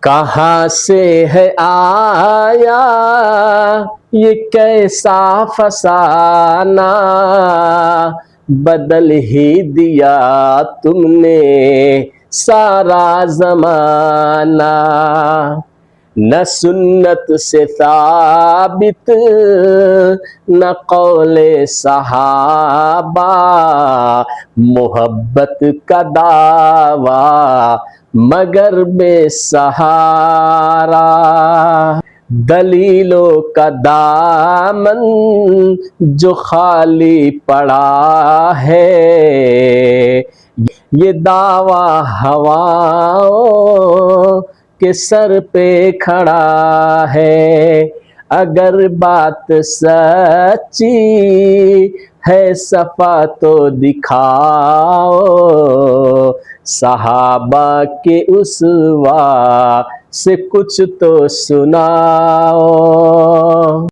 कहाँ से है आया ये कैसा फसाना, बदल ही दिया तुमने सारा जमाना। न सुन्नत से साबित न कौले सहाबा, मोहब्बत का दावा मगर बेसहारा। दलीलों का दामन जो खाली पड़ा है, ये दावा हवाओं के सर पे खड़ा है। अगर बात सच्ची है सफा तो दिखाओ, सहाबा के उसवा से कुछ तो सुनाओ।